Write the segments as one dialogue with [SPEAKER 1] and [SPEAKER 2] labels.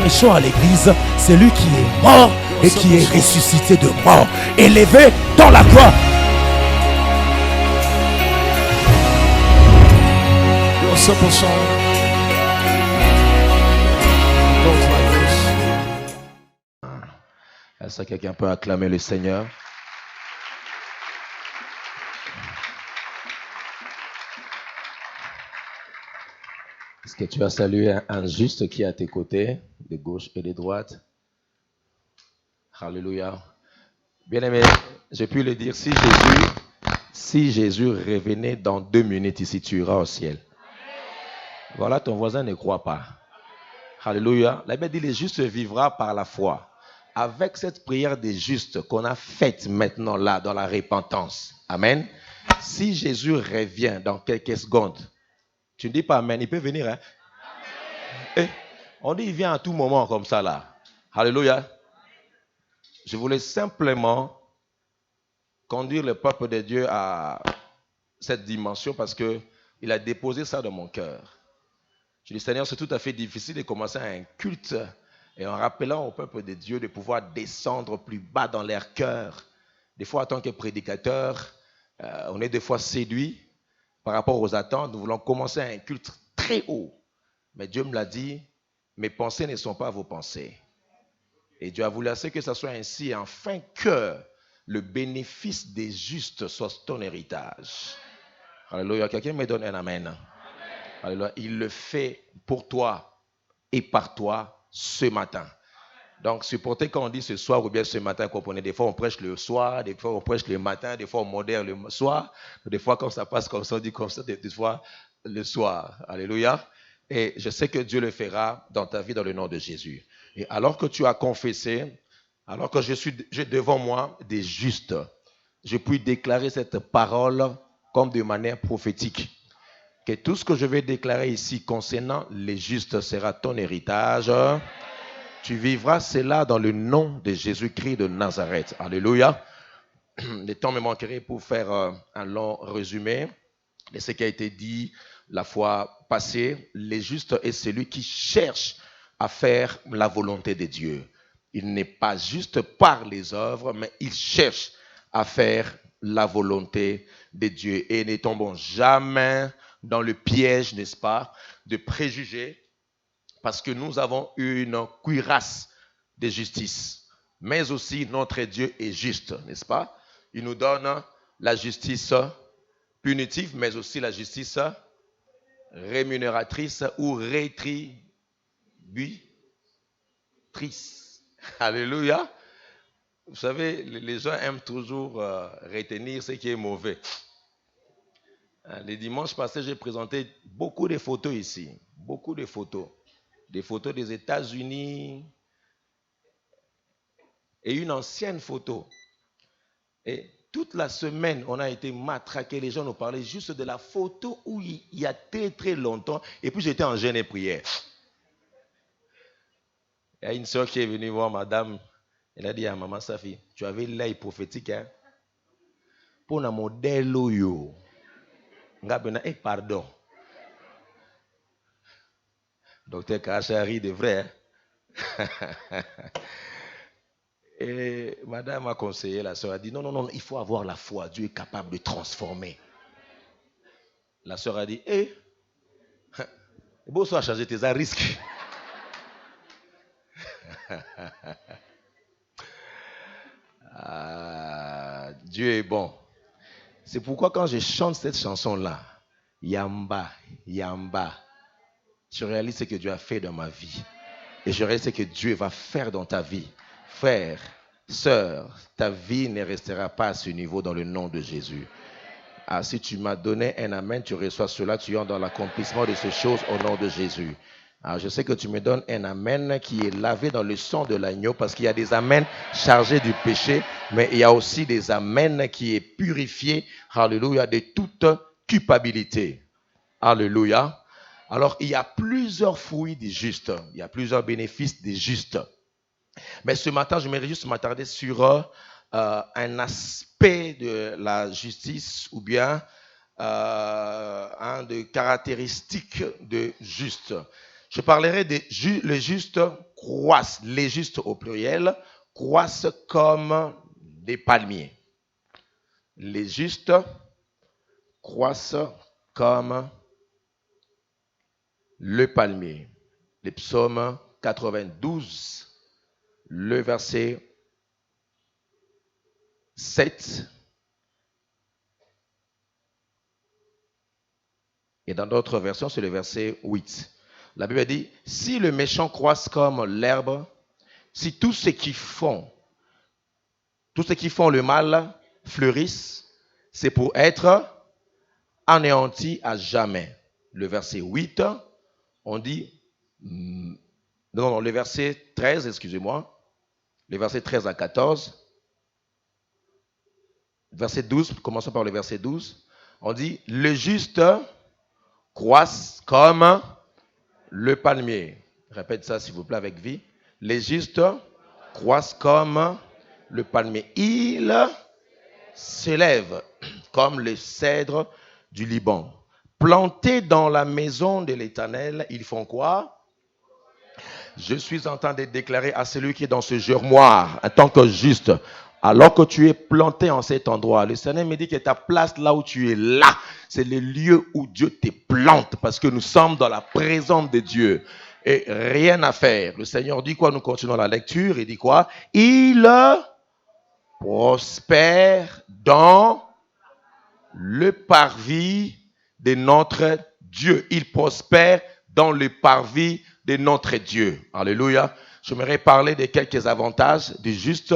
[SPEAKER 1] prêchons à l'église, c'est lui qui est mort et qui est ressuscité de mort, élevé dans la gloire.
[SPEAKER 2] Simple song goes like this.
[SPEAKER 3] Est-ce que quelqu'un peut acclamer le Seigneur? Est-ce que tu as salué un juste qui est à tes côtés, de gauche et de droite? Alléluia. Bien-aimé, j'ai pu le dire, si Jésus revenait dans 2 minutes ici, tu iras au ciel. Voilà, ton voisin ne croit pas. Alléluia. La Bible dit, le juste vivra par la foi. Avec cette prière des justes qu'on a faite maintenant là, dans la repentance. Amen. Si Jésus revient dans quelques secondes, tu ne dis pas amen, il peut venir. Hein? On dit il vient à tout moment comme ça là. Alléluia. Je voulais simplement conduire le peuple de Dieu à cette dimension parce qu'il a déposé ça dans mon cœur. Je dis, Seigneur, c'est tout à fait difficile de commencer un culte et en rappelant au peuple de Dieu de pouvoir descendre plus bas dans leur cœur. Des fois, en tant que prédicateur, on est des fois séduit par rapport aux attentes. Nous voulons commencer un culte très haut. Mais Dieu me l'a dit, mes pensées ne sont pas vos pensées. Et Dieu a voulu assez que ce soit ainsi, afin que le bénéfice des justes soit ton héritage. Alléluia. Quelqu'un me donne un amen. Alléluia. Il le fait pour toi et par toi ce matin. Donc, supportez quand on dit ce soir ou bien ce matin, comprenez, des fois on prêche le soir, des fois on prêche le matin, des fois on modère le soir, des fois quand ça passe comme ça, on dit comme ça, des fois le soir. Alléluia. Et je sais que Dieu le fera dans ta vie dans le nom de Jésus. Et alors que tu as confessé, alors que j'ai devant moi des justes, je puis déclarer cette parole comme de manière prophétique. Que tout ce que je vais déclarer ici concernant les justes sera ton héritage. Tu vivras cela dans le nom de Jésus-Christ de Nazareth. Alléluia. Le temps me manquerait pour faire un long résumé de ce qui a été dit la fois passée. Les justes est celui qui cherche à faire la volonté de Dieu. Il n'est pas juste par les œuvres, mais il cherche à faire la volonté de Dieu. Et ne tombons jamais dans le piège, n'est-ce pas, de préjugés, parce que nous avons une cuirasse de justice. Mais aussi, notre Dieu est juste, n'est-ce pas? Il nous donne la justice punitive, mais aussi la justice rémunératrice ou rétributrice. Alléluia. Vous savez, les gens aiment toujours retenir ce qui est mauvais. Les dimanches passés, j'ai présenté beaucoup de photos ici. Beaucoup de photos. Des photos des États-Unis et une ancienne photo. Et toute la semaine, on a été matraqués. Les gens nous parlaient juste de la photo où il y a très très longtemps. Et puis j'étais en jeûne et prière. Il y a une soeur qui est venue voir madame. Elle a dit à maman Safi, tu avais l'œil prophétique. Hein? Pour un modèle, yo. Pardon. Docteur Kachari, de vrai. Hein? Et madame a conseillé, la soeur a dit, non, il faut avoir la foi. Dieu est capable de transformer. La soeur a dit, bon, soit changer tes risques. Dieu est bon. C'est pourquoi quand je chante cette chanson-là, Yamba, Yamba, je réalise ce que Dieu a fait dans ma vie. Et je réalise ce que Dieu va faire dans ta vie. Frère, sœur, ta vie ne restera pas à ce niveau dans le nom de Jésus. Ah, si tu m'as donné un amen, tu reçois cela, tu entres dans l'accomplissement de ces choses au nom de Jésus. Alors, je sais que tu me donnes un amen qui est lavé dans le sang de l'agneau parce qu'il y a des amens chargés du péché, mais il y a aussi des amens qui est purifié, alléluia, de toute culpabilité. Alléluia. Alors, il y a plusieurs fruits des justes, il y a plusieurs bénéfices des justes. Mais ce matin, je vais juste m'attarder sur un aspect de la justice ou bien de caractéristiques de juste. Je parlerai de le juste croissent, les justes au pluriel, croissent comme des palmiers. Les justes croissent comme le palmier. Les psaumes 92, le verset 7. Et dans d'autres versions, c'est le verset 8. La Bible dit, si le méchant croisse comme l'herbe, si tous ceux qui font le mal fleurissent, c'est pour être anéantis à jamais. Le verset 8, on dit, non, le verset 13, excusez-moi, le verset 13 à 14, verset 12, commençons par le verset 12, on dit, le juste croissent comme le palmier. Répète ça s'il vous plaît avec vie. Les justes croissent comme le palmier. Ils s'élèvent comme le cèdre du Liban. Plantés dans la maison de l'Éternel, ils font quoi? Je suis en train de déclarer à celui qui est dans ce germoir, en tant que juste, alors que tu es planté en cet endroit, le Seigneur me dit que ta place là où tu es là, c'est le lieu où Dieu te plante, parce que nous sommes dans la présence de Dieu. Et rien à faire. Le Seigneur dit quoi? Nous continuons la lecture. Il dit quoi? Il prospère dans le parvis de notre Dieu. Il prospère dans le parvis de notre Dieu. Alléluia. J'aimerais parler de quelques avantages du juste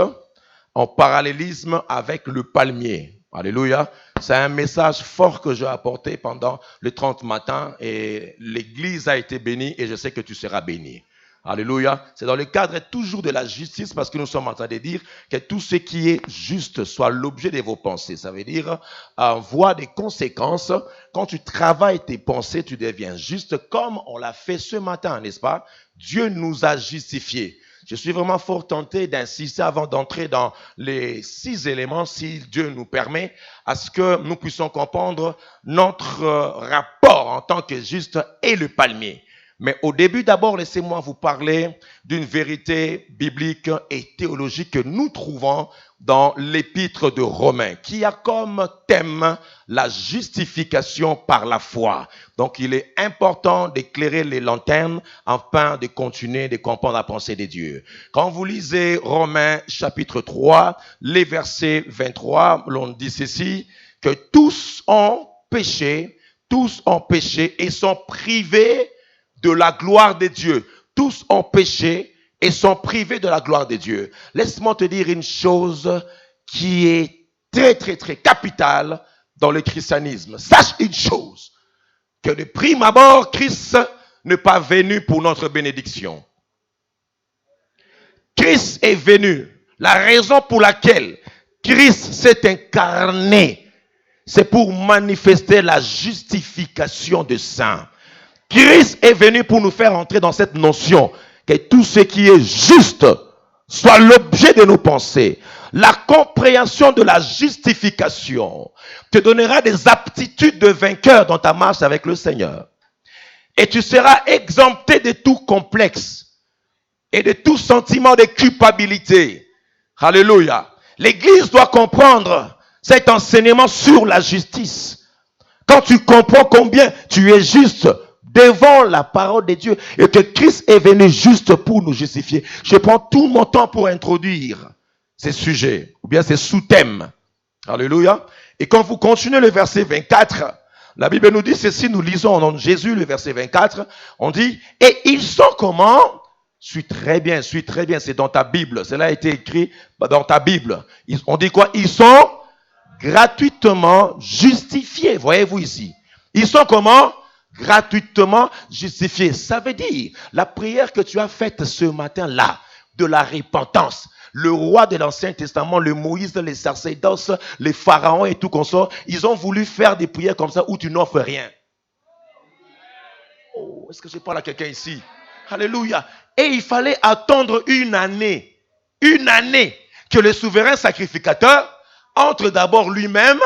[SPEAKER 3] en parallélisme avec le palmier. Alléluia. C'est un message fort que j'ai apporté pendant le 30 matin et l'église a été bénie et je sais que tu seras béni. Alléluia. C'est dans le cadre toujours de la justice parce que nous sommes en train de dire que tout ce qui est juste soit l'objet de vos pensées. Ça veut dire voie des conséquences. Quand tu travailles tes pensées, tu deviens juste comme on l'a fait ce matin, n'est-ce pas? Dieu nous a justifiés. Je suis vraiment fort tenté d'insister avant d'entrer dans les 6 éléments, si Dieu nous permet, à ce que nous puissions comprendre notre rapport en tant que juste et le palmier. Mais au début, d'abord, laissez-moi vous parler d'une vérité biblique et théologique que nous trouvons dans l'épître de Romains, qui a comme thème la justification par la foi. Donc, il est important d'éclairer les lanternes afin de continuer de comprendre la pensée de Dieu. Quand vous lisez Romains chapitre 3, les versets 23, l'on dit ceci, que tous ont péché et sont privés de la gloire de Dieu. Tous ont péché et sont privés de la gloire de Dieu. Laisse-moi te dire une chose qui est très, très, très capitale dans le christianisme. Sache une chose, que de prime abord, Christ n'est pas venu pour notre bénédiction. Christ est venu. La raison pour laquelle Christ s'est incarné, c'est pour manifester la justification des saints. Christ est venu pour nous faire entrer dans cette notion que tout ce qui est juste soit l'objet de nos pensées. La compréhension de la justification te donnera des aptitudes de vainqueur dans ta marche avec le Seigneur. Et tu seras exempté de tout complexe et de tout sentiment de culpabilité. Alléluia. L'Église doit comprendre cet enseignement sur la justice. Quand tu comprends combien tu es juste devant la parole de Dieu et que Christ est venu juste pour nous justifier. Je prends tout mon temps pour introduire ces sujets ou bien ces sous-thèmes. Alléluia. Et quand vous continuez le verset 24, la Bible nous dit ceci, nous lisons au nom de Jésus le verset 24, on dit, et ils sont comment? Suis très bien, c'est dans ta Bible. Cela a été écrit dans ta Bible. On dit quoi? Ils sont gratuitement justifiés. Voyez-vous ici. Ils sont comment? Gratuitement justifiés. Ça veut dire, la prière que tu as faite ce matin-là, de la repentance, le roi de l'Ancien Testament, le Moïse, les sacerdotes, les pharaons et tout consort, ils ont voulu faire des prières comme ça où tu n'offres rien. Oh, est-ce que je parle à quelqu'un ici? Alléluia. Et il fallait attendre une année que le souverain sacrificateur entre d'abord lui-même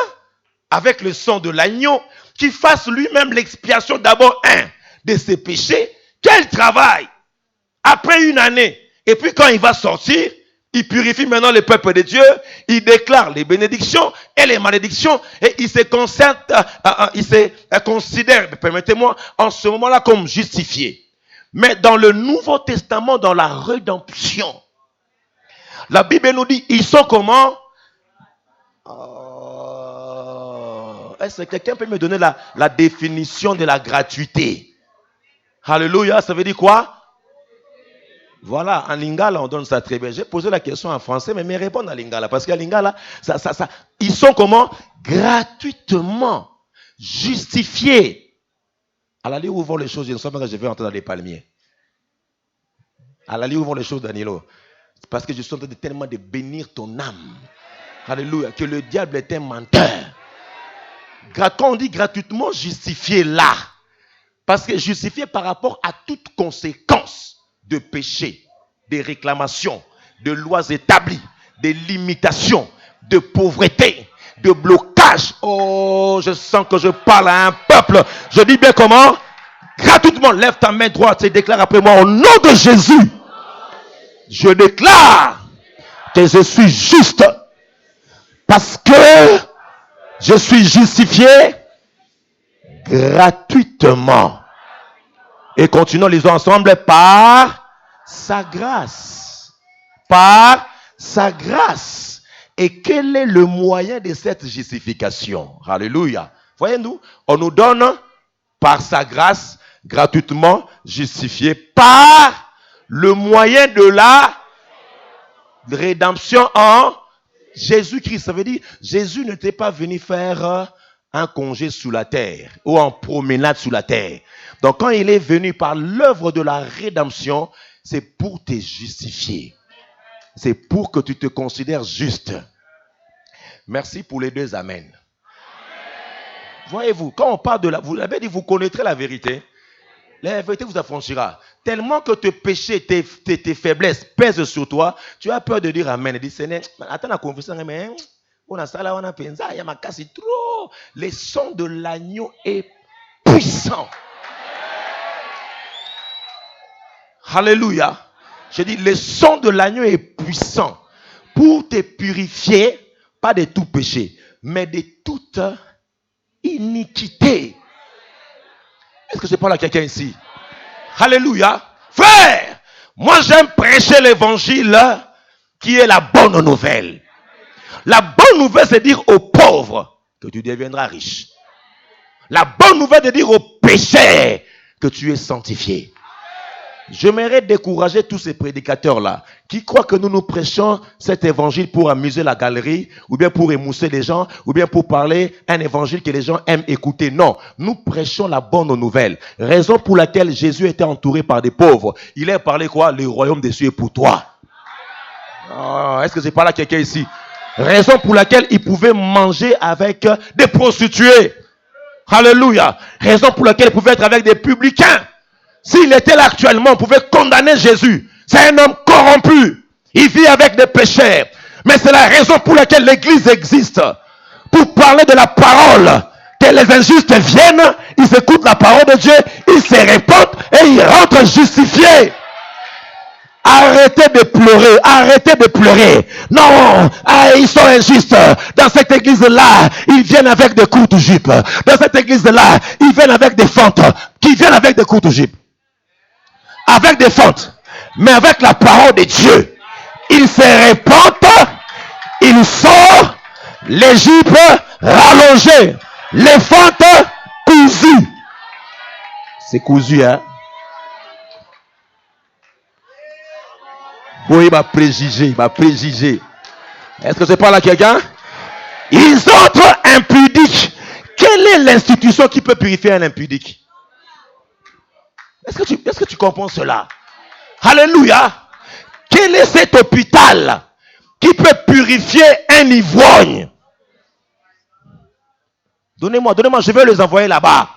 [SPEAKER 3] avec le sang de l'agneau, qui fasse lui-même l'expiation d'abord de ses péchés. Quel travail! après une année. Et puis quand il va sortir, il purifie maintenant le peuple de Dieu, il déclare les bénédictions et les malédictions, et il se considère, permettez-moi, en ce moment-là comme justifié. Mais dans le Nouveau Testament, dans la rédemption, la Bible nous dit, ils sont comment? Est-ce que quelqu'un peut me donner la définition de la gratuité? Alléluia, ça veut dire quoi? Voilà, en lingala, on donne ça très bien. J'ai posé la question en français, mais me répondre en lingala. Parce qu'en lingala, ils sont comment? Gratuitement justifiés. À la lieu où vont les choses, je ne sais pas que je vais entrer dans les palmiers. À la lieu où vont les choses, Danilo. Parce que je suis en train de tellement de bénir ton âme. Alléluia, que le diable est un menteur. Quand on dit gratuitement justifié là, parce que justifié par rapport à toute conséquence de péché, de réclamations, de lois établies, de limitations, de pauvreté, de blocage. Oh, je sens que je parle à un peuple. Je dis bien comment? Gratuitement, lève ta main droite et déclare après moi, au nom de Jésus, je déclare que je suis juste parce que je suis justifié gratuitement. Et continuons, lisons ensemble, par sa grâce. Par sa grâce. Et quel est le moyen de cette justification? Alléluia. Voyez-nous, on nous donne par sa grâce, gratuitement justifié, par le moyen de la rédemption en Jésus-Christ. Ça veut dire, Jésus n'était pas venu faire un congé sous la terre ou en promenade sous la terre. Donc quand il est venu par l'œuvre de la rédemption, c'est pour te justifier. C'est pour que tu te considères juste. Merci pour les deux amen. Voyez-vous, quand on parle de la... Vous l'avez dit, vous connaîtrez la vérité. La vérité vous affranchira. Tellement que tes péchés, tes faiblesses pèsent sur toi, tu as peur de dire amen. Et dire, Seigneur, attends la confusion, mais on a ça là, on a pensé, il y a ma casse trop. Le sang de l'agneau est puissant. Alléluia. Je dis, le sang de l'agneau est puissant pour te purifier, pas de tout péché, mais de toute iniquité. Est-ce que je parle à quelqu'un ici? Alléluia. Frère, moi j'aime prêcher l'évangile qui est la bonne nouvelle. La bonne nouvelle, c'est dire aux pauvres que tu deviendras riche. La bonne nouvelle, c'est dire aux pécheurs que tu es sanctifié. J'aimerais décourager tous ces prédicateurs-là qui croient que nous prêchons cet évangile pour amuser la galerie, ou bien pour émousser les gens, ou bien pour parler un évangile que les gens aiment écouter. Non, nous prêchons la bonne nouvelle. Raison pour laquelle Jésus était entouré par des pauvres. Il a parlé quoi? Le royaume des cieux est pour toi. Oh, est-ce que je parle à quelqu'un ici? Raison pour laquelle il pouvait manger avec des prostituées. Alléluia. Raison pour laquelle il pouvait être avec des publicains. S'il était là actuellement, on pouvait condamner Jésus. C'est un homme corrompu. Il vit avec des pécheurs. Mais c'est la raison pour laquelle l'église existe. Pour parler de la parole. Que les injustes viennent, ils écoutent la parole de Dieu, ils se répandent et ils rentrent justifiés. Arrêtez de pleurer, arrêtez de pleurer. Non, ils sont injustes. Dans cette église-là, ils viennent avec des courtes jupes. Dans cette église-là, ils viennent avec des fentes qui viennent avec des courtes jupes. Avec des fentes, mais avec la parole de Dieu. Ils se répandent, ils sont les jupes rallongées, les fentes cousues. C'est cousu, hein? Oui, il m'a préjugé, Est-ce que je parle à quelqu'un? Ils entrent impudiques. Quelle est l'institution qui peut purifier un impudique? Est-ce que tu comprends cela? Alléluia. Quel est cet hôpital qui peut purifier un ivrogne? Donnez-moi, je vais les envoyer là-bas.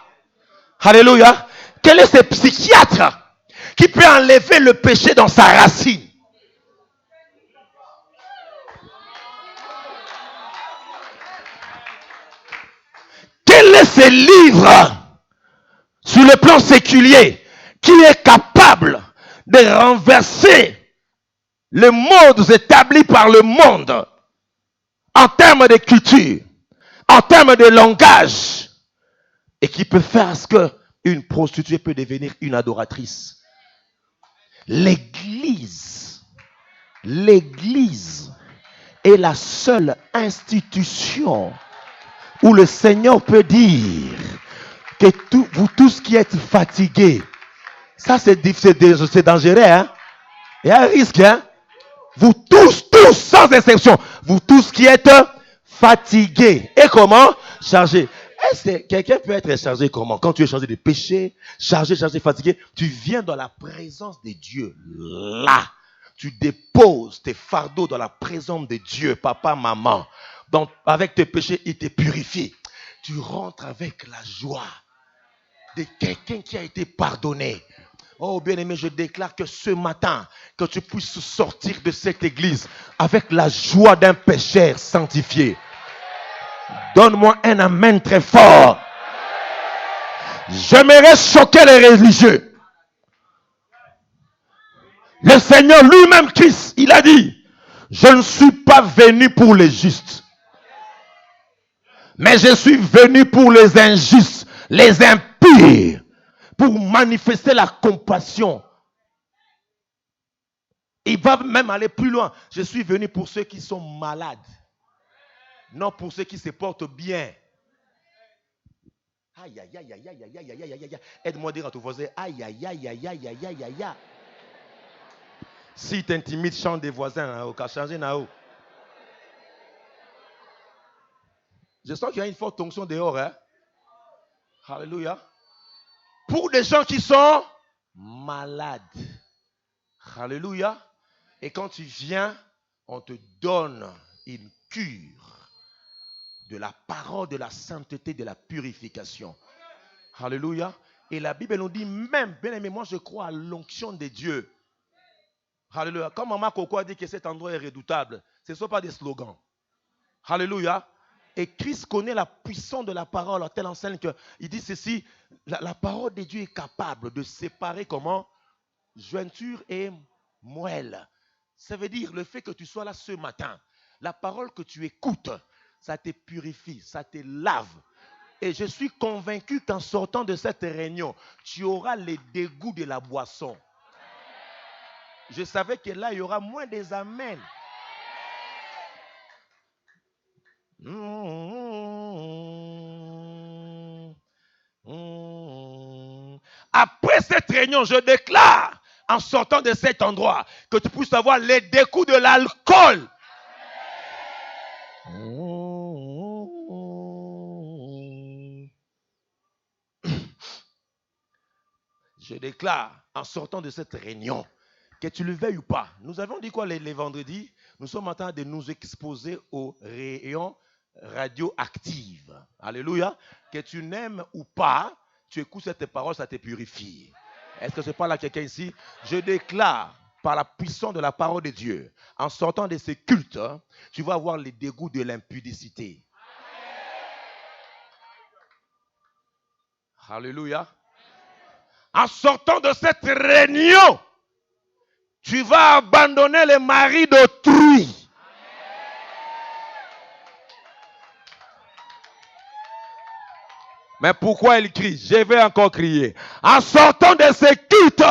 [SPEAKER 3] Alléluia. Quel est ce psychiatre qui peut enlever le péché dans sa racine? Quel est ce livre sur le plan séculier qui est capable de renverser les modes établis par le monde en termes de culture, en termes de langage, et qui peut faire ce qu'une prostituée peut devenir une adoratrice. L'Église est la seule institution où le Seigneur peut dire que vous tous qui êtes fatigués, ça c'est dangereux, hein? Il y a un risque, hein? Vous tous, sans exception, vous tous qui êtes fatigués. Et comment? Chargés. Est-ce que quelqu'un peut être chargé comment? Quand tu es chargé de péché, chargé, fatigué, tu viens dans la présence de Dieu. Là, tu déposes tes fardeaux dans la présence de Dieu, papa, maman. Donc, avec tes péchés, il te purifie. Tu rentres avec la joie de quelqu'un qui a été pardonné. Oh bien-aimé, je déclare que ce matin, que tu puisses sortir de cette église avec la joie d'un pécheur sanctifié. Donne-moi un amen très fort. J'aimerais choquer les religieux. Le Seigneur lui-même, Christ, il a dit, je ne suis pas venu pour les justes, mais je suis venu pour les injustes, les impurs, pour manifester la compassion. Il va même aller plus loin. Je suis venu pour ceux qui sont malades, non pour ceux qui se portent bien. Aïe, aïe, aïe, aïe, aïe, aïe, aïe, aïe, aïe, aïe. Aide-moi à dire à ton voisin, aïe, aïe, aïe, aïe, aïe, aïe, aïe, aïe, aïe. Si t'intimides, chante des voisins, au cas changer na haut. Je sens qu'il y a une forte onction dehors, hein. Alléluia. Pour des gens qui sont malades. Alléluia. Et quand tu viens, on te donne une cure de la parole, de la sainteté, de la purification. Alléluia. Et la Bible nous dit même, bien aimé, moi je crois à l'onction de Dieu. Alléluia. Comme Maman Coco a dit que cet endroit est redoutable, ce ne sont pas des slogans. Alléluia. Et Christ connaît la puissance de la parole à telle enseigne qu'il dit ceci, la parole de Dieu est capable de séparer comment? Jointure et moelle. Ça veut dire le fait que tu sois là ce matin, la parole que tu écoutes, ça te purifie, ça te lave. Et je suis convaincu qu'en sortant de cette réunion, tu auras les dégoûts de la boisson. Je savais que là, il y aura moins des amens. Après cette réunion, je déclare, en sortant de cet endroit, que tu puisses avoir les dégoûts de l'alcool. Je déclare, en sortant de cette réunion, que tu le veuilles ou pas. Nous avons dit quoi les vendredis? Nous sommes en train de nous exposer aux rayons radioactifs. Alléluia. Que tu n'aimes ou pas, tu écoutes cette parole, ça te purifie. Est-ce que je parle à quelqu'un ici? Je déclare, par la puissance de la parole de Dieu, en sortant de ces cultes, tu vas avoir les dégoûts de l'impudicité. Alléluia. En sortant de cette réunion, tu vas abandonner les maris d'autrui. Mais pourquoi il crie? Je vais encore crier. En sortant de ces cultes,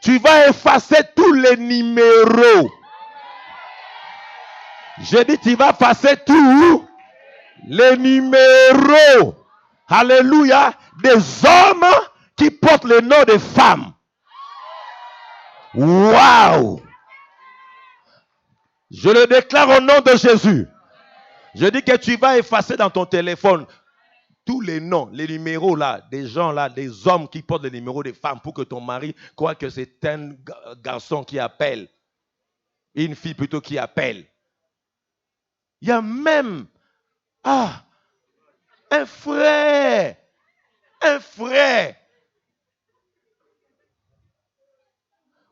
[SPEAKER 3] tu vas effacer tous les numéros. Je dis, tu vas effacer tous les numéros. Alléluia. Des hommes qui portent le nom de femmes. Waouh! Je le déclare au nom de Jésus. Je dis que tu vas effacer dans ton téléphone tous les noms, les numéros là, des gens là, des hommes qui portent les numéros des femmes pour que ton mari croit que c'est un garçon qui appelle. Une fille plutôt qui appelle. Il y a même un frère.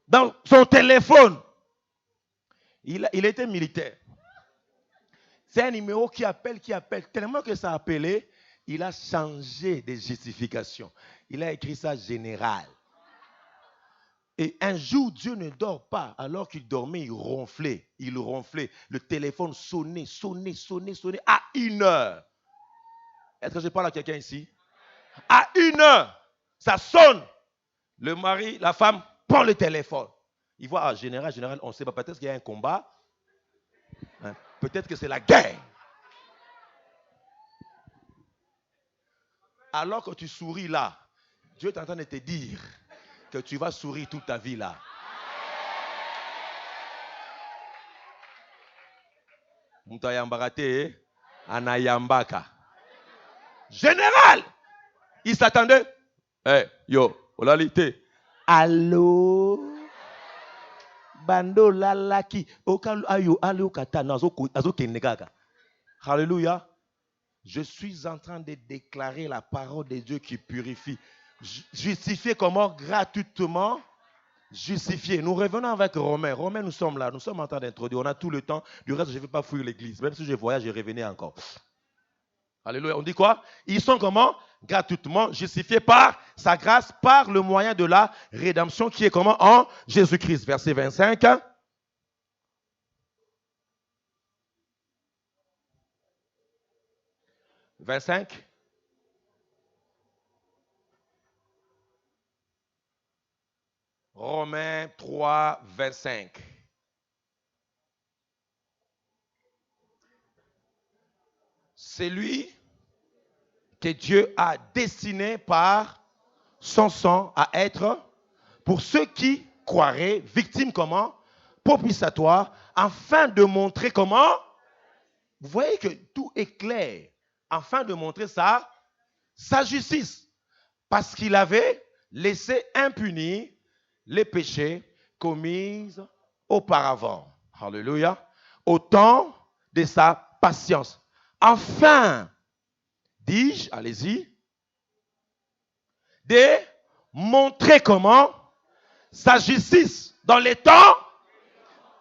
[SPEAKER 3] Dans son téléphone. Il était militaire. C'est un numéro qui appelle. Tellement que ça a appelé, il a changé de justification. Il a écrit ça général. Et un jour, Dieu ne dort pas. Alors qu'il dormait, il ronflait. Il ronflait. Le téléphone sonnait à 1h. Est-ce que je parle à quelqu'un ici? À 1h, ça sonne. Le mari, la femme, prend le téléphone. Il voit, général, on ne sait pas, peut-être qu'il y a un combat. Hein, peut-être que c'est la guerre. Alors que tu souris là, Dieu est en train de te dire que tu vas sourire toute ta vie là. Mutayambarate, anayambaka. Général, il s'attendait. Hey, yo, olalite. Allô? Bando lalaki. Ayo, ayo katana. Azo kenegaka. Alléluia. Je suis en train de déclarer la parole de Dieu qui purifie. Justifié comment? Gratuitement. Justifié. Nous revenons avec Romains. Romains, nous sommes là. Nous sommes en train d'introduire. On a tout le temps. Du reste, je ne vais pas fuir l'église. Même si je voyage, je revenais encore. Alléluia. On dit quoi? Ils sont comment? Gratuitement justifiés par sa grâce, par le moyen de la rédemption qui est comment? En Jésus-Christ. Verset 25. Romains 3, 25. C'est lui que Dieu a destiné par son sang à être, pour ceux qui croiraient, victimes comment? Propitiatoire, afin de montrer comment? Vous voyez que tout est clair, afin de montrer sa justice, parce qu'il avait laissé impunis les péchés commis auparavant. Alléluia. Au temps de sa patience. Enfin, dis-je, allez-y, de montrer comment sa justice dans les temps.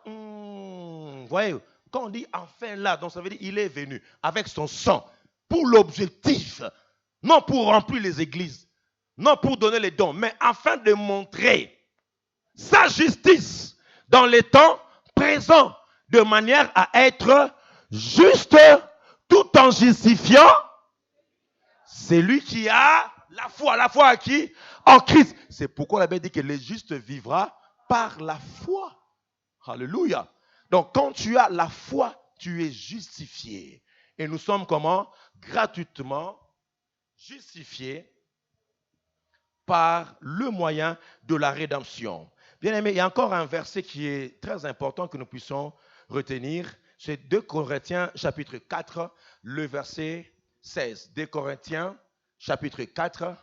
[SPEAKER 3] Vous voyez, quand on dit enfin là, donc ça veut dire il est venu avec son sang pour l'objectif, non pour remplir les églises, non pour donner les dons, mais afin de montrer sa justice dans les temps présents, de manière à être juste tout en justifiant celui qui a la foi à qui? En Christ. C'est pourquoi la Bible dit que le juste vivra par la foi. Alléluia. Donc quand tu as la foi, tu es justifié. Et nous sommes comment? Gratuitement justifiés par le moyen de la rédemption. Bien aimé, il y a encore un verset qui est très important que nous puissions retenir. C'est 2 Corinthiens chapitre 4, le verset 16. 2 Corinthiens chapitre 4,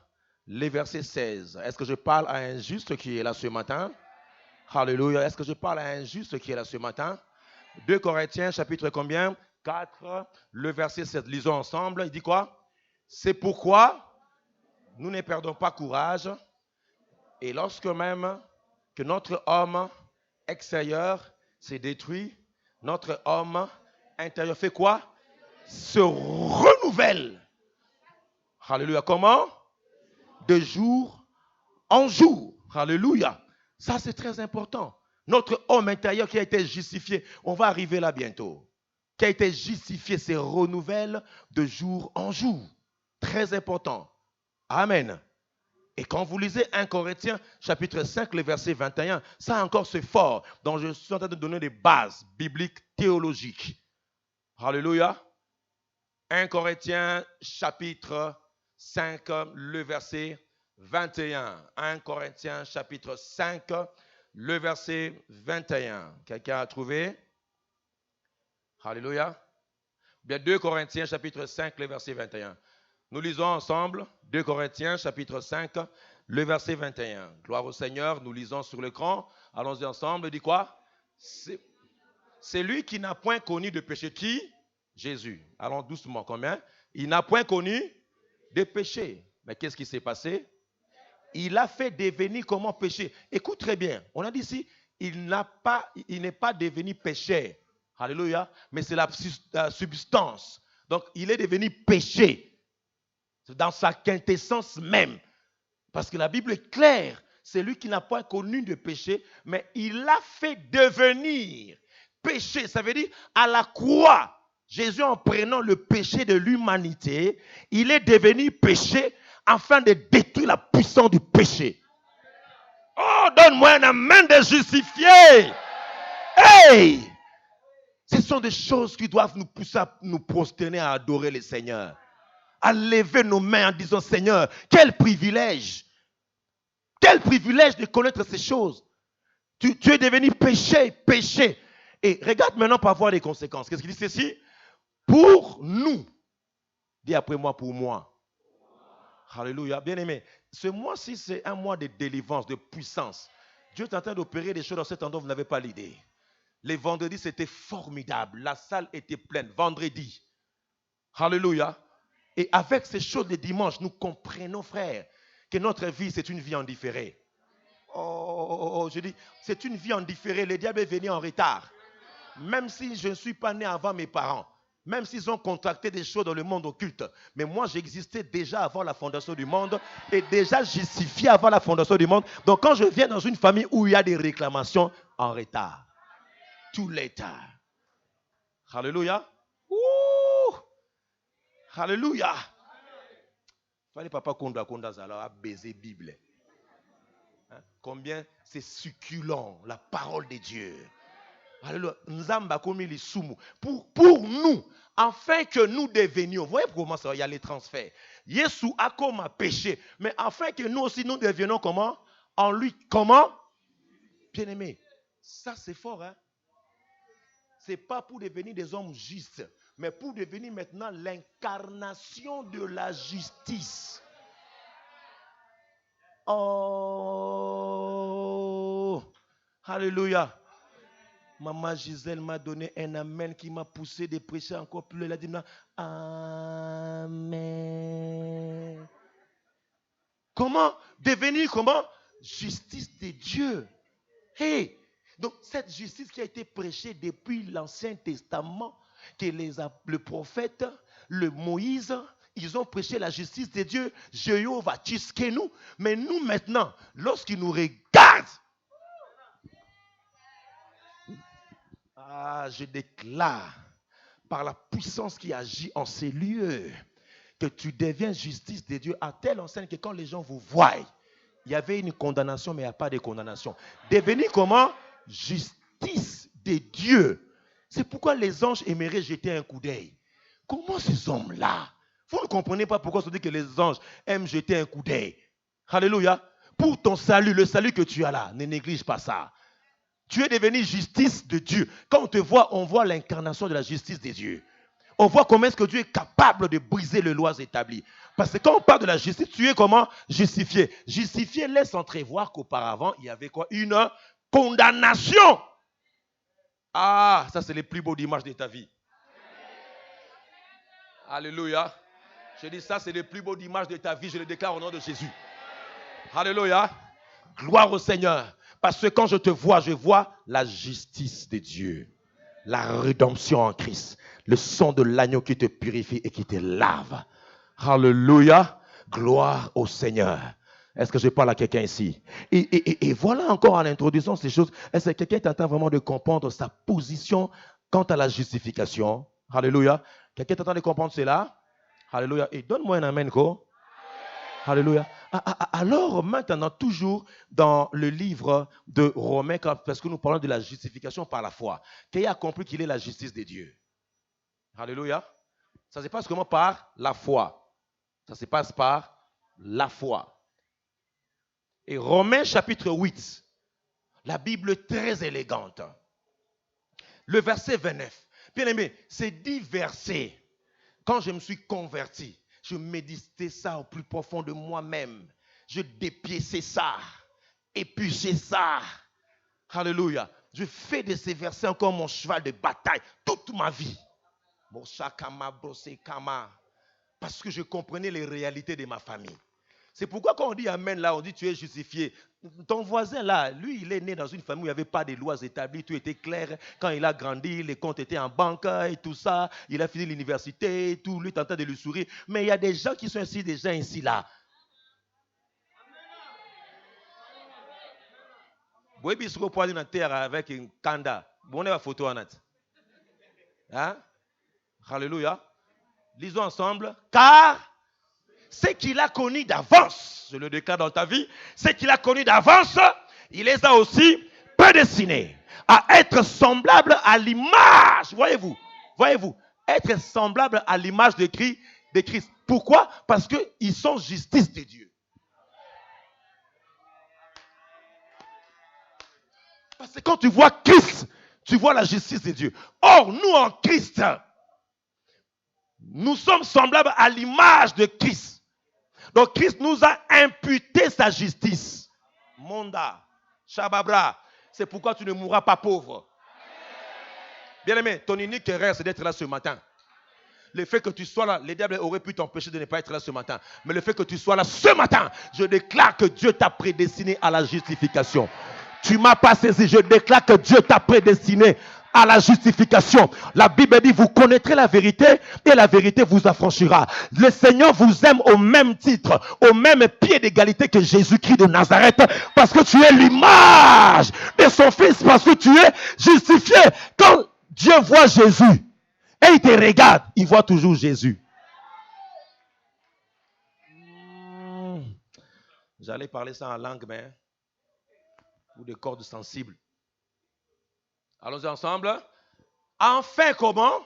[SPEAKER 3] le verset 16. Est-ce que je parle à un juste qui est là ce matin? Alléluia. Est-ce que je parle à un juste qui est là ce matin? 2 Corinthiens chapitre combien? 4, le verset 16. Lisons ensemble. Il dit quoi? C'est pourquoi nous ne perdons pas courage. Et lorsque même que notre homme extérieur s'est détruit, notre homme intérieur fait quoi? Se renouvelle. Alléluia. Comment? De jour en jour. Alléluia. Ça, c'est très important. Notre homme intérieur qui a été justifié, on va arriver là bientôt, qui a été justifié, se renouvelle de jour en jour. Très important. Amen. Et quand vous lisez 1 Corinthiens chapitre 5, le verset 21, ça encore c'est fort. Donc je suis en train de donner des bases bibliques, théologiques. Alléluia. 1 Corinthiens chapitre 5, le verset 21. 1 Corinthiens chapitre 5, le verset 21. Quelqu'un a trouvé? Alléluia. Bien, 2 Corinthiens chapitre 5, le verset 21. Nous lisons ensemble 2 Corinthiens chapitre 5, le verset 21. Gloire au Seigneur, nous lisons sur l'écran. Allons-y ensemble. Il dit quoi? C'est lui qui n'a point connu de péché. Qui? Jésus. Allons doucement. Combien? Il n'a point connu de péché. Mais qu'est-ce qui s'est passé? Il a fait devenir comment péché. Écoute très bien. On a dit ici, il n'est pas devenu péché. Alléluia. Mais c'est la substance. Donc, il est devenu péché. C'est dans sa quintessence même. Parce que la Bible est claire. c'est lui qui n'a pas connu de péché, mais il l'a fait devenir péché. Ça veut dire, à la croix, Jésus, en prenant le péché de l'humanité, il est devenu péché afin de détruire la puissance du péché. Oh, donne-moi un amen de justifié. Hey! Ce sont des choses qui doivent nous pousser à nous prosterner, à adorer le Seigneur. À lever nos mains en disant, Seigneur, quel privilège de connaître ces choses. Tu es devenu péché. Et regarde maintenant pour avoir les conséquences. Qu'est-ce qu'il dit ceci? Pour nous. Dis après moi, pour moi. Alléluia. Bien aimé, ce mois-ci, c'est un mois de délivrance, de puissance. Dieu est en train d'opérer des choses dans cet endroit, vous n'avez pas l'idée. Les vendredis, c'était formidable. La salle était pleine. Vendredi. Alléluia. Et avec ces choses de dimanche, nous comprenons, frères, que notre vie, c'est une vie en différé. Je dis, c'est une vie en différé. Le diable est venu en retard. Même si je ne suis pas né avant mes parents, même s'ils ont contracté des choses dans le monde occulte, mais moi, j'existais déjà avant la fondation du monde et déjà justifié avant la fondation du monde. Donc, quand je viens dans une famille où il y a des réclamations, en retard. Too late. Alléluia. Alléluia. Fallait papa konda zala baiser Bible. Combien c'est succulent la parole de Dieu. Alléluia. Nzamba komi li sumu. Pour nous, afin que nous devenions. Vous voyez comment ça, il y a les transferts. Yesu a comme péché, mais afin que nous aussi nous devenions comment? En lui, comment? Bien aimé. Ça c'est fort, hein? C'est pas pour devenir des hommes justes, mais pour devenir maintenant l'incarnation de la justice. Oh, alléluia. Maman Gisèle m'a donné un amen qui m'a poussé de prêcher encore plus. Elle a dit amen. Comment devenir comment? Justice de Dieu. Hey! Donc, cette justice qui a été prêchée depuis l'Ancien Testament, que le prophète, le Moïse, ils ont prêché la justice de Dieu, Jéhovah Tchiskenu. Mais nous maintenant, lorsqu'ils nous regardent, je déclare par la puissance qui agit en ces lieux que tu deviens justice de Dieu à telle enseigne que quand les gens vous voient, il y avait une condamnation, mais il n'y a pas de condamnation. Devenir comment? Justice de Dieu. C'est pourquoi les anges aimeraient jeter un coup d'œil. Comment ces hommes-là? Vous ne comprenez pas pourquoi on dit que les anges aiment jeter un coup d'œil. Alléluia. Pour ton salut, le salut que tu as là, ne néglige pas ça. Tu es devenu justice de Dieu. Quand on te voit, on voit l'incarnation de la justice de Dieu. On voit comment est-ce que Dieu est capable de briser les lois établies. Parce que quand on parle de la justice, tu es comment? Justifié. Justifié laisse entrevoir qu'auparavant, il y avait quoi? Une condamnation. Ça c'est les plus beaux images de ta vie. Alléluia. Je dis ça, c'est les plus beaux images de ta vie. Je le déclare au nom de Jésus. Alléluia. Gloire au Seigneur. Parce que quand je te vois, je vois la justice de Dieu. La rédemption en Christ. Le sang de l'agneau qui te purifie et qui te lave. Alléluia. Gloire au Seigneur. Est-ce que je parle à quelqu'un ici? Et voilà encore en introduisant ces choses. Est-ce que quelqu'un est en train vraiment de comprendre sa position quant à la justification? Alléluia. Quelqu'un est en train de comprendre cela? Alléluia. Et donne-moi un amen, quoi. Alléluia. Alors maintenant, toujours dans le livre de Romains, parce que nous parlons de la justification par la foi. Qui a compris qu'il est la justice de Dieu? Alléluia. Ça se passe comment? Par la foi. Ça se passe par la foi. Et Romains chapitre 8, la Bible très élégante. Le verset 29. Bien aimé, ces 10 versets, quand je me suis converti, je méditais ça au plus profond de moi-même. Je dépiéçais ça, épluchais ça. Alléluia. Je fais de ces versets encore mon cheval de bataille toute ma vie. Parce que je comprenais les réalités de ma famille. C'est pourquoi quand on dit amen là, on dit tu es justifié. Ton voisin là, lui il est né dans une famille où il n'y avait pas de lois établies, tout était clair. Quand il a grandi, les comptes étaient en banque et tout ça. Il a fini l'université, tout, lui tentait de lui sourire. Mais il y a des gens qui sont ici, des gens ici là. Vous voyez, ce qu'on peut dire terre avec une kanda. Bon, on a la photo en net. Hein? Alléluia. Lisons ensemble. Car ce qu'il a connu d'avance, je le déclare dans ta vie, ce qu'il a connu d'avance, il les a aussi prédestinés à être semblables à l'image. Voyez-vous, être semblables à l'image de Christ. Pourquoi? Parce qu'ils sont justice de Dieu. Parce que quand tu vois Christ, tu vois la justice de Dieu. Or, nous en Christ, nous sommes semblables à l'image de Christ. Donc, Christ nous a imputé sa justice. Monda, Shababra, c'est pourquoi tu ne mourras pas pauvre. Bien-aimé, ton unique erreur, c'est d'être là ce matin. Le fait que tu sois là, le diable aurait pu t'empêcher de ne pas être là ce matin. Mais le fait que tu sois là ce matin, je déclare que Dieu t'a prédestiné à la justification. Tu ne m'as pas saisi, je déclare que Dieu t'a prédestiné à la justification. La Bible dit, vous connaîtrez la vérité et la vérité vous affranchira. Le Seigneur vous aime au même titre, au même pied d'égalité que Jésus-Christ de Nazareth, parce que tu es l'image de son Fils, parce que tu es justifié. Quand Dieu voit Jésus et il te regarde, il voit toujours Jésus. J'allais parler ça en langue, mais ou des cordes sensibles. Allons-y ensemble. Enfin, comment?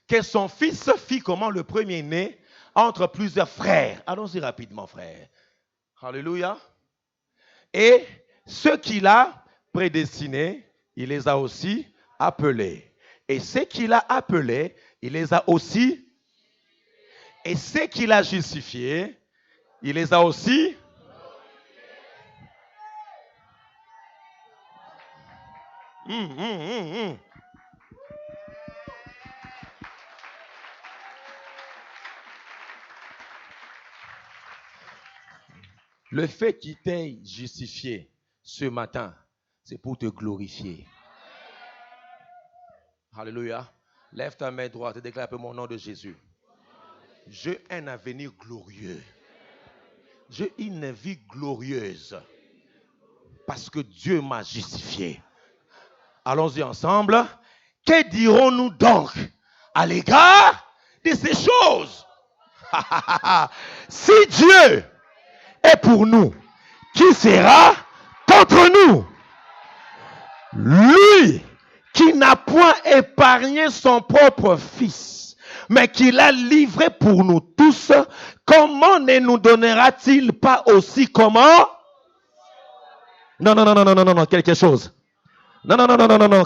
[SPEAKER 3] Que son fils fit comment le premier-né entre plusieurs frères. Allons-y rapidement, frères. Alléluia. Et ceux qu'il a prédestinés, il les a aussi appelés. Et ceux qu'il a appelés, il les a aussi. Et ceux qu'il a justifiés, il les a aussi. Le fait qu'il t'ait justifié ce matin, c'est pour te glorifier. Alléluia. Lève ta main droite et déclare mon nom de Jésus. J'ai un avenir glorieux. J'ai une vie glorieuse. Parce que Dieu m'a justifié. Allons-y ensemble. Que dirons-nous donc à l'égard de ces choses? Si Dieu est pour nous, qui sera contre nous? Lui qui n'a point épargné son propre fils, mais qui l'a livré pour nous tous, comment ne nous donnera-t-il pas aussi comment? Non, quelque chose. Non,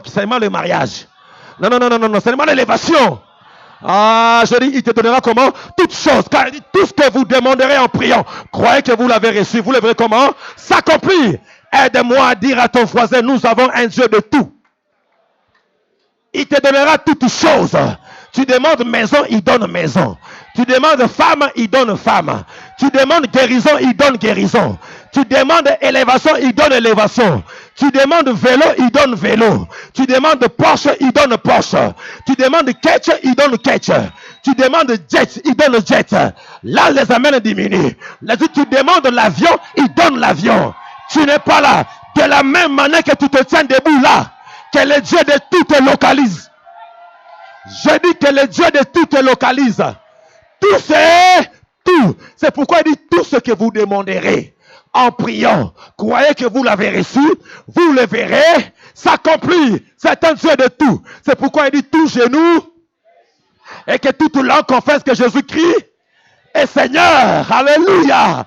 [SPEAKER 3] seulement le mariage. Non, seulement l'élévation. Je dis, il te donnera comment? Toutes choses. Car il dit, tout ce que vous demanderez en priant, croyez que vous l'avez reçu. Vous le verrez comment? S'accomplir. Aide-moi à dire à ton voisin, nous avons un Dieu de tout. Il te donnera toutes choses. Tu demandes maison, il donne maison. Tu demandes femme, il donne femme. Tu demandes guérison, il donne guérison. Tu demandes élévation, il donne élévation. Tu demandes vélo, il donne vélo. Tu demandes Porsche, il donne Porsche. Tu demandes ketch, il donne ketch. Tu demandes jet, il donne jet. Là, les amènes diminuent. Là, tu demandes l'avion, il donne l'avion. Tu n'es pas là. De la même manière que tu te tiens debout là, que le Dieu de tout te localise. Je dis que le Dieu de tout te localise. Tout c'est tout. C'est pourquoi il dit tout ce que vous demanderez en priant. Croyez que vous l'avez reçu, vous le verrez s'accomplir. C'est un Dieu de tout. C'est pourquoi il dit tout genou et que toute langue confesse que Jésus-Christ est Seigneur. Alléluia.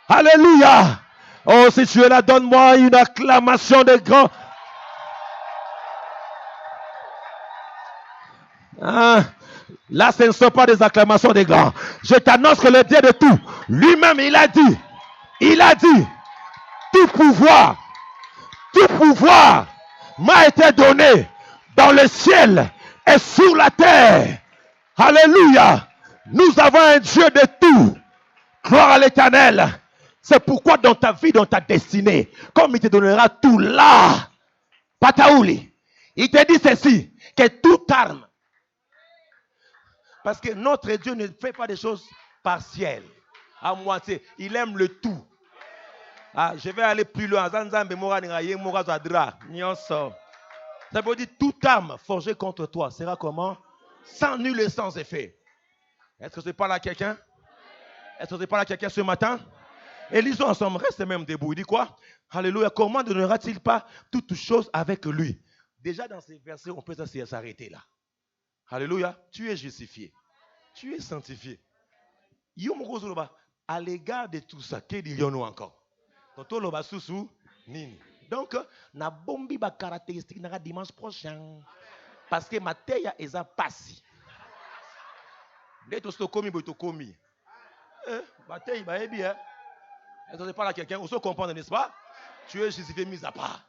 [SPEAKER 3] Alléluia. Oh, si tu es là, donne-moi une acclamation de grand. Là, ce ne sont pas des acclamations des grands. Je t'annonce que le Dieu de tout, lui-même, il a dit, tout pouvoir m'a été donné dans le ciel et sur la terre. Alléluia. Nous avons un Dieu de tout. Gloire à l'Éternel. C'est pourquoi dans ta vie, dans ta destinée, comme il te donnera tout là, Pataouli, il te dit ceci, que toute arme, parce que notre Dieu ne fait pas des choses partielles, à moitié. Il aime le tout. Ah, je vais aller plus loin. Ça veut dire toute arme forgée contre toi sera comment? Sans nul et sans effet. Est-ce que c'est pas là quelqu'un? Est-ce que c'est pas là quelqu'un ce matin? Et lisons ensemble, reste même debout. Il dit quoi? Alléluia. Comment ne donnera-t-il pas toutes choses avec lui? Déjà dans ces versets, on peut s'arrêter là. Alléluia. Tu es justifié. Tu es sanctifié. À l'égard de tout ça, que dirions-nous encore? Donc, na bombi ba caractéristique na dimanche prochain. Parce que ma terre est à passer. Dès que tu commis, tu commis. Ma terre est bien. Est-ce que c'est pas là quelqu'un? Vous comprenez, n'est-ce pas? Tu es justifié, mis à part.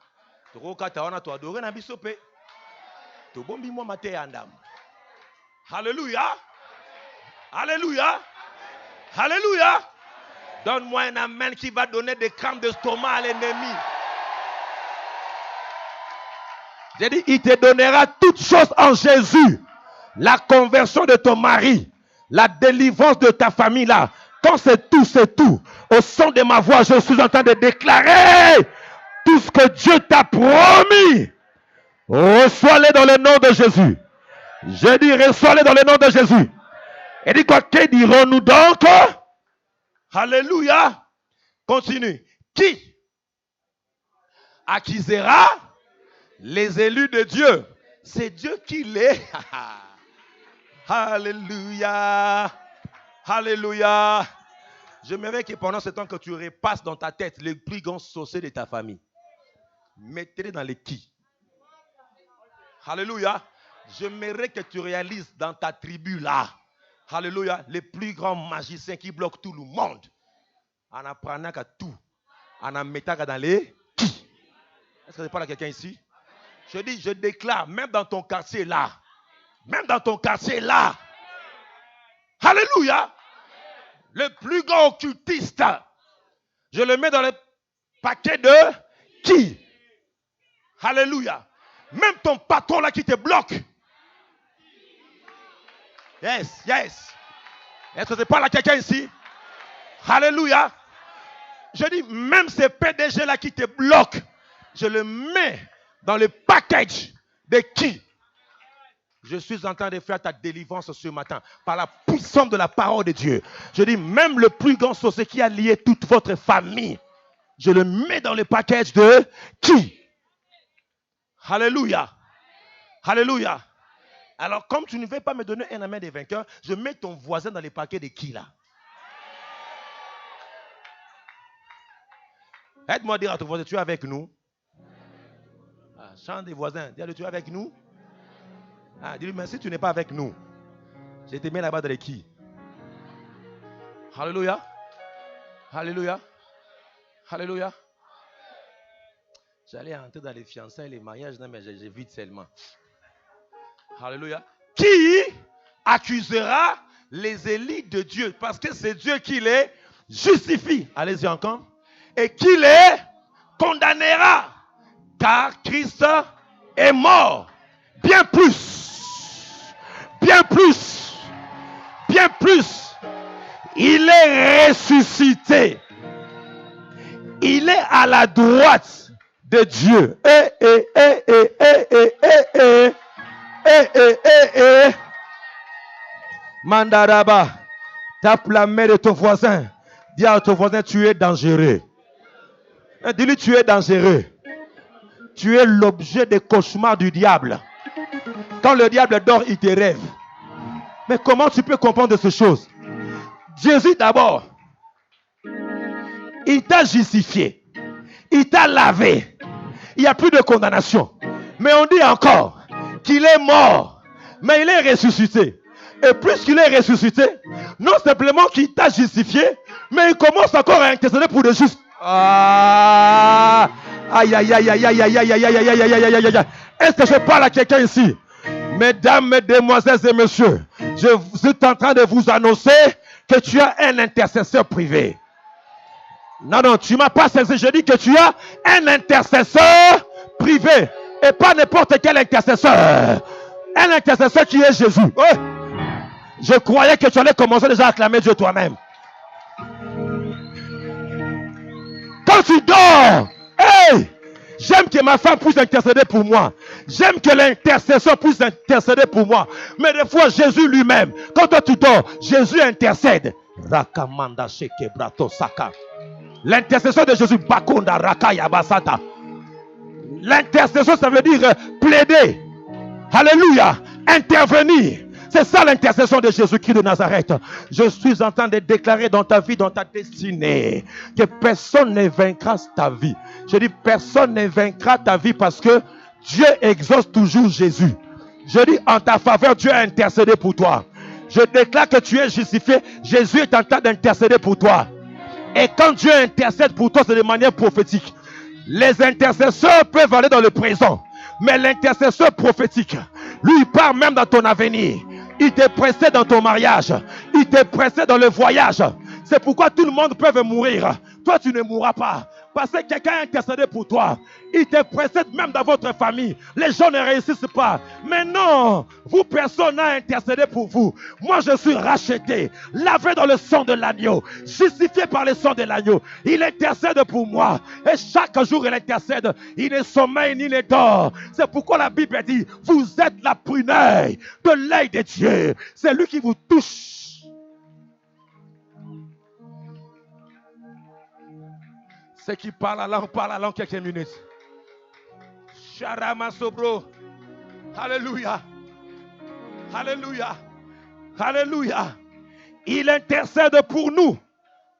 [SPEAKER 3] Tu as adoré na bisopé. Tu bombi moi ma terre en dame. Alléluia. Alléluia. Alléluia. Donne-moi un amen qui va donner des crampes d'estomac à l'ennemi. J'ai dit, il te donnera toutes choses en Jésus. La conversion de ton mari, la délivrance de ta famille là. Quand c'est tout, c'est tout. Au son de ma voix, je suis en train de déclarer tout ce que Dieu t'a promis. Reçois-les dans le nom de Jésus. Je dis, reçois-les dans le nom de Jésus. Et dit quoi? Que dirons-nous donc? Alléluia. Continue. Qui accusera les élus de Dieu? C'est Dieu qui les. Alléluia. Alléluia. J'aimerais que pendant ce temps que tu repasses dans ta tête les plus grands sorciers de ta famille. Mettez-les dans les qui. Alléluia. J'aimerais que tu réalises dans ta tribu là. Alléluia. Les plus grands magiciens qui bloquent tout le monde. En apprenant à tout. En mettant dans les qui. Est-ce que c'est pas là quelqu'un ici? Je dis, je déclare, même dans ton quartier là. Même dans ton quartier là. Alléluia. Le plus grand occultiste. Je le mets dans le paquet de qui? Alléluia. Même ton patron là qui te bloque. Yes, yes. Est-ce que c'est pas là quelqu'un ici? Alléluia. Je dis, même ces PDG là qui te bloquent, je le mets dans le package de qui? Je suis en train de faire ta délivrance ce matin par la puissance de la parole de Dieu. Je dis, même le plus grand sorcier qui a lié toute votre famille, je le mets dans le package de qui? Alléluia. Alléluia. Alors, comme tu ne veux pas me donner un amen des vainqueurs, je mets ton voisin dans le paquet de qui là? Aide-moi à dire à ton voisin, tu es avec nous? Chante des voisins, dis-le, tu es avec nous? Dis-lui, mais si tu n'es pas avec nous, je te mets là-bas dans les qui? Alléluia. Alléluia. Alléluia. J'allais entrer dans les fiançailles, les mariages, non, mais j'évite seulement. Alléluia. Qui accusera les élites de Dieu? Parce que c'est Dieu qui les justifie. Allez-y encore. Et qui les condamnera? Car Christ est mort. Bien plus. Bien plus. Bien plus. Il est ressuscité. Il est à la droite de Dieu. Mandaraba. Tape la main de ton voisin. Dis à ton voisin, tu es dangereux. Dis-lui, tu es dangereux. Tu es l'objet des cauchemars du diable. Quand le diable dort, il te rêve. Mais comment tu peux comprendre ces choses? Jésus d'abord, il t'a justifié. Il t'a lavé. Il n'y a plus de condamnation. Mais on dit encore qu'il est mort. Mais il est ressuscité. Et puisqu'il est ressuscité, non simplement qu'il t'a justifié, mais il commence encore à intercéder pour les justes. Aïe, aïe, aïe, aïe, aïe, aïe, aïe, aïe, aïe, aïe, aïe, aïe, aïe, aïe. Est-ce que je parle à quelqu'un ici? Mesdames, mesdemoiselles et messieurs, je suis en train de vous annoncer que tu as un intercesseur privé. Non, tu ne m'as pas saisi. Je dis que tu as un intercesseur privé. Et pas n'importe quel intercesseur. Un intercesseur qui est Jésus. Ouais. Je croyais que tu allais commencer déjà à acclamer Dieu toi-même. Quand Quand tu dors, hey, j'aime que ma femme puisse intercéder pour moi. J'aime que l'intercession puisse intercéder pour moi. Mais des fois, Jésus lui-même, quand toi tu dors, Jésus intercède. Rakamanda sheke brato saka. L'intercession de Jésus, Bakonda Rakaya Basata. L'intercession, ça veut dire plaider. Alléluia. Intervenir. C'est ça l'intercession de Jésus-Christ de Nazareth. Je suis en train de déclarer dans ta vie, dans ta destinée, que personne ne vaincra ta vie. Je dis personne ne vaincra ta vie parce que Dieu exauce toujours Jésus. Je dis en ta faveur, Dieu a intercédé pour toi. Je déclare que tu es justifié. Jésus est en train d'intercéder pour toi. Et quand Dieu intercède pour toi, c'est de manière prophétique. Les intercesseurs peuvent aller dans le présent. Mais l'intercesseur prophétique, lui, il part même dans ton avenir. Il te précède dans ton mariage. Il te précède dans le voyage. C'est pourquoi tout le monde peut mourir. Toi, tu ne mourras pas. Parce que quelqu'un a intercédé pour toi. Il te précède même dans votre famille. Les gens ne réussissent pas. Mais non, vous, personne n'a intercédé pour vous. Moi, je suis racheté, lavé dans le sang de l'agneau, justifié par le sang de l'agneau. Il intercède pour moi. Et chaque jour, il intercède. Il ne sommeille ni ne dort. C'est pourquoi la Bible dit, vous êtes la prunelle de l'œil de Dieu. C'est lui qui vous touche. Ceux qui parlent la langue quelques minutes. Sharama Sobro. Alléluia. Alléluia. Alléluia. Il intercède pour nous.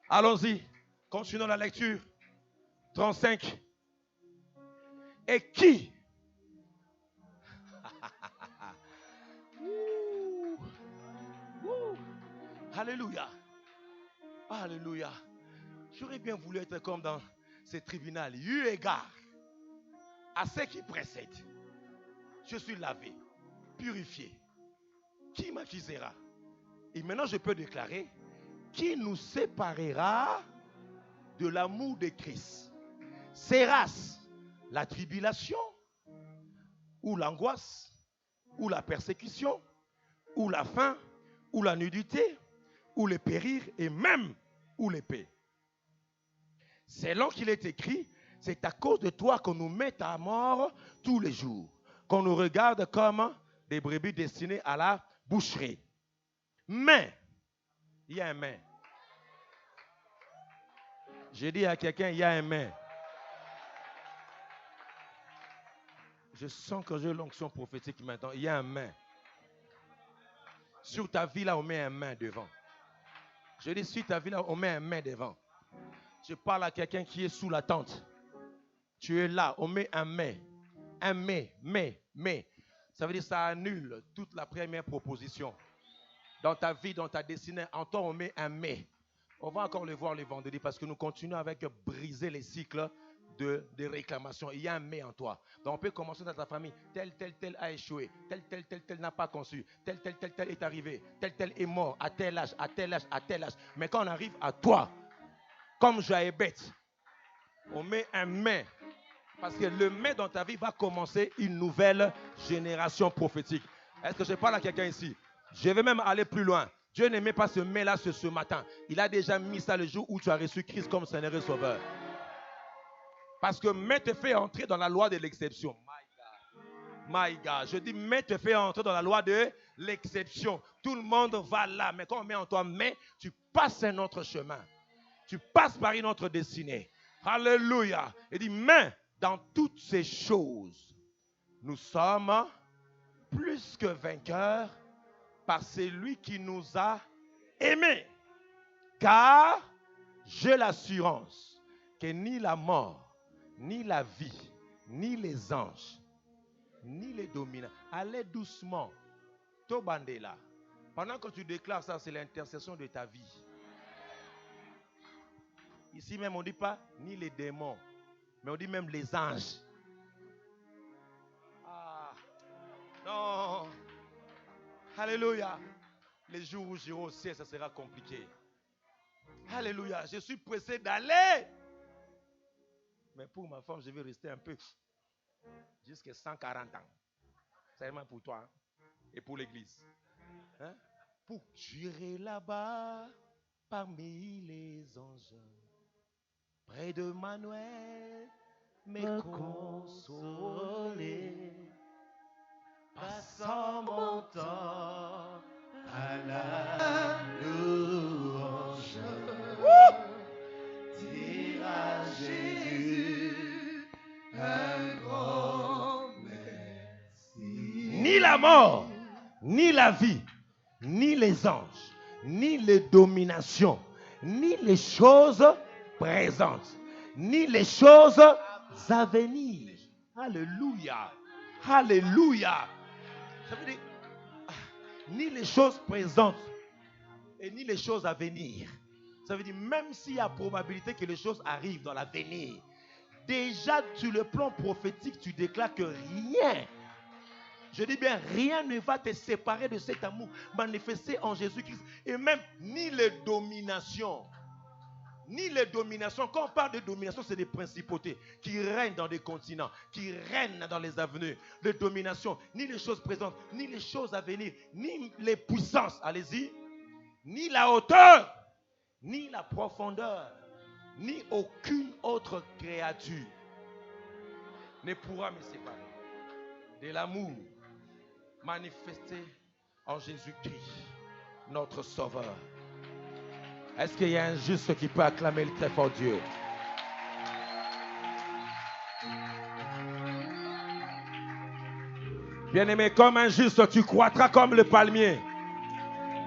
[SPEAKER 3] Allons-y. Continuons la lecture. 35. Et qui? Alléluia. Alléluia. J'aurais bien voulu être comme dans ces tribunaux. Eu égard à ce qui précède. Je suis lavé, purifié. Qui m'accusera? Et maintenant je peux déclarer, qui nous séparera de l'amour de Christ? Sera-ce la tribulation, ou l'angoisse, ou la persécution, ou la faim, ou la nudité, ou le périr, et même ou l'épée? Selon qu'il est écrit, c'est à cause de toi qu'on nous met à mort tous les jours, qu'on nous regarde comme des brebis destinées à la boucherie. Mais, il y a un mais. J'ai dit à quelqu'un, il y a un mais. Je sens que j'ai l'onction prophétique maintenant. Il y a un mais. Sur ta vie, là, on met un mais devant. Je dis, sur ta vie, là, on met un mais devant. Je parle à quelqu'un qui est sous la tente. Tu es là, on met un mais. Un mais. Ça veut dire que ça annule toute la première proposition. Dans ta vie, dans ta destinée, en toi, on met un mais. On va encore le voir le vendredi parce que nous continuons avec briser les cycles de réclamation. Il y a un mais en toi. Donc on peut commencer dans ta famille. Tel a échoué. Tel n'a pas conçu. Tel est arrivé. Tel est mort à tel âge. Mais quand on arrive à toi, comme Jaébet, on met un mais. Parce que le mais dans ta vie va commencer une nouvelle génération prophétique. Est-ce que je parle à quelqu'un ici? Je vais même aller plus loin. Dieu ne met pas ce mais-là ce matin. Il a déjà mis ça le jour où tu as reçu Christ comme Seigneur et Sauveur. Parce que mais te fait entrer dans la loi de l'exception. My God. Je dis mais te fait entrer dans la loi de l'exception. Tout le monde va là. Mais quand on met en toi mais, tu passes un autre chemin. Tu passes par une autre destinée. Alléluia. Il dit mais dans toutes ces choses, nous sommes plus que vainqueurs par celui qui nous a aimés. Car j'ai l'assurance que ni la mort, ni la vie, ni les anges, ni les dominants. Allez doucement. Tobandela. Pendant que tu déclares ça, c'est l'intercession de ta vie. Ici même, on ne dit pas ni les démons, mais on dit même les anges. Ah, non. Alléluia. Les jours où j'irai au ciel, ça sera compliqué. Alléluia. Je suis pressé d'aller. Mais pour ma femme, je vais rester un peu. Jusqu'à 140 ans. C'est vraiment pour toi. Hein? Et pour l'église. Hein? Pour j'irai là-bas parmi les anges. près de Manuel, me consoler, passant mon temps à la louange. Dire à Jésus un grand merci. Ni la mort, ni la vie, ni les anges, ni les dominations, ni les choses présentes, ni les choses à venir. Alléluia. Alléluia. Ça veut dire, ni les choses présentes et ni les choses à venir. Ça veut dire, même s'il y a probabilité que les choses arrivent dans l'avenir, déjà sur le plan prophétique, tu déclares que rien, je dis bien, rien ne va te séparer de cet amour manifesté en Jésus-Christ. Et même, ni les dominations. Ni les dominations. Quand on parle de domination, c'est des principautés qui règnent dans des continents, qui règnent dans les avenues. Les dominations, ni les choses présentes, ni les choses à venir, ni les puissances, allez-y, ni la hauteur, ni la profondeur, ni aucune autre créature ne pourra me séparer de l'amour manifesté en Jésus-Christ, notre Sauveur. Est-ce qu'il y a un juste qui peut acclamer le très fort Dieu? Bien-aimé, comme un juste, tu croîtras comme le palmier.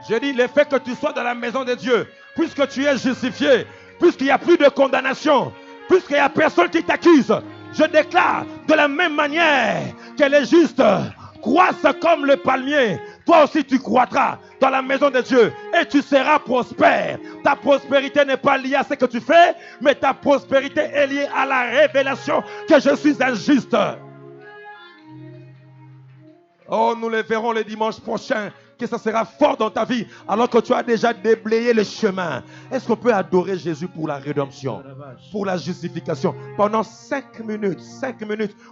[SPEAKER 3] Je dis, le fait que tu sois dans la maison de Dieu, puisque tu es justifié, puisqu'il n'y a plus de condamnation, puisqu'il n'y a personne qui t'accuse, je déclare de la même manière que les justes croissent comme le palmier. Toi aussi tu croîtras dans la maison de Dieu et tu seras prospère. Ta prospérité n'est pas liée à ce que tu fais, mais ta prospérité est liée à la révélation que je suis un juste. Oh, nous le verrons le dimanche prochain, que ça sera fort dans ta vie, alors que tu as déjà déblayé le chemin. Est-ce qu'on peut adorer Jésus pour la rédemption, pour la justification? Pendant 5 minutes,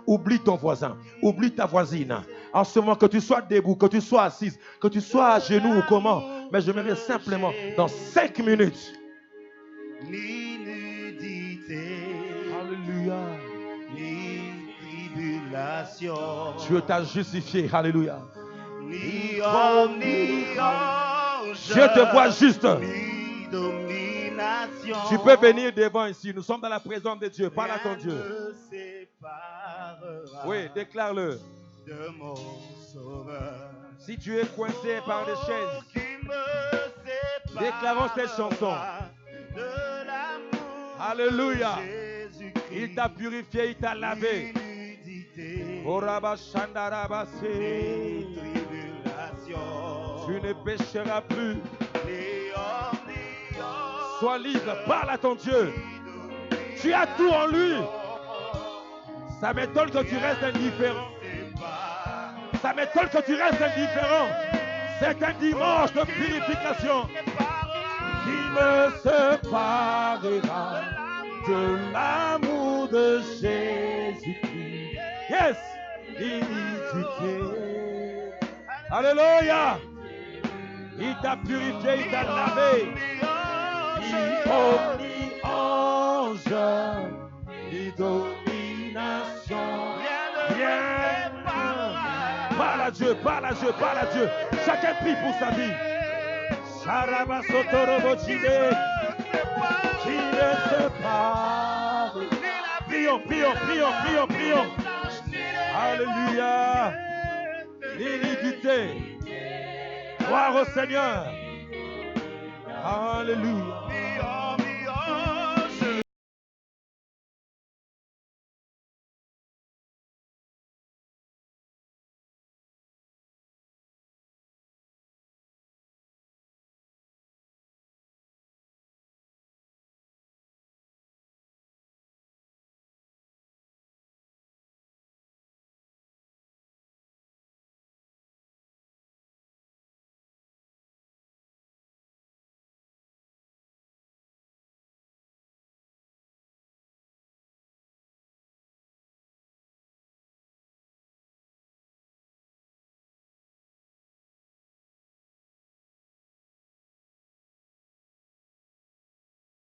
[SPEAKER 3] oublie ton voisin, oublie ta voisine. En ce moment, que tu sois debout, que tu sois assise, que tu sois à genoux ou comment, mais je j'aimerais simplement, dans 5 minutes.
[SPEAKER 4] Ni nudité,
[SPEAKER 3] Alléluia.
[SPEAKER 4] ni tribulation,
[SPEAKER 3] Dieu t'a justifié, alléluia.
[SPEAKER 4] ni homme, ni ange,
[SPEAKER 3] Dieu te voit juste.
[SPEAKER 4] ni domination.
[SPEAKER 3] Tu peux venir devant ici, nous sommes dans la présence de Dieu, parle à ton Dieu.
[SPEAKER 4] Rien ne séparera
[SPEAKER 3] Oui, déclare-le.
[SPEAKER 4] de mon Sauveur.
[SPEAKER 3] Si tu es coincé par des chaises,
[SPEAKER 4] Qui me séparera
[SPEAKER 3] déclarons cette chanson.
[SPEAKER 4] de l'amour
[SPEAKER 3] Alléluia.
[SPEAKER 4] de Jésus-Christ.
[SPEAKER 3] Il t'a purifié, il t'a lavé. Oraba Shandarabase. Tu ne pécheras plus. Sois libre, parle à ton Dieu. Tu as tout en lui. Ça m'étonne que tu restes indifférent. Ça m'étonne que tu restes indifférent. C'est un dimanche de purification. Qui me séparera de l'amour de Jésus-Christ? Yes! Iniquité. Alléluia! Il t'a purifié, il t'a lavé. Ni ange, ni domination. Rien. Parle à Dieu, parle à Dieu, parle à Dieu. Chacun prie pour sa vie. Charaba Sotorobotide. Qui ne sépare. Prions, prions, prions, prions, prions. Alléluia. L'iniquité. Gloire au Seigneur. Alléluia.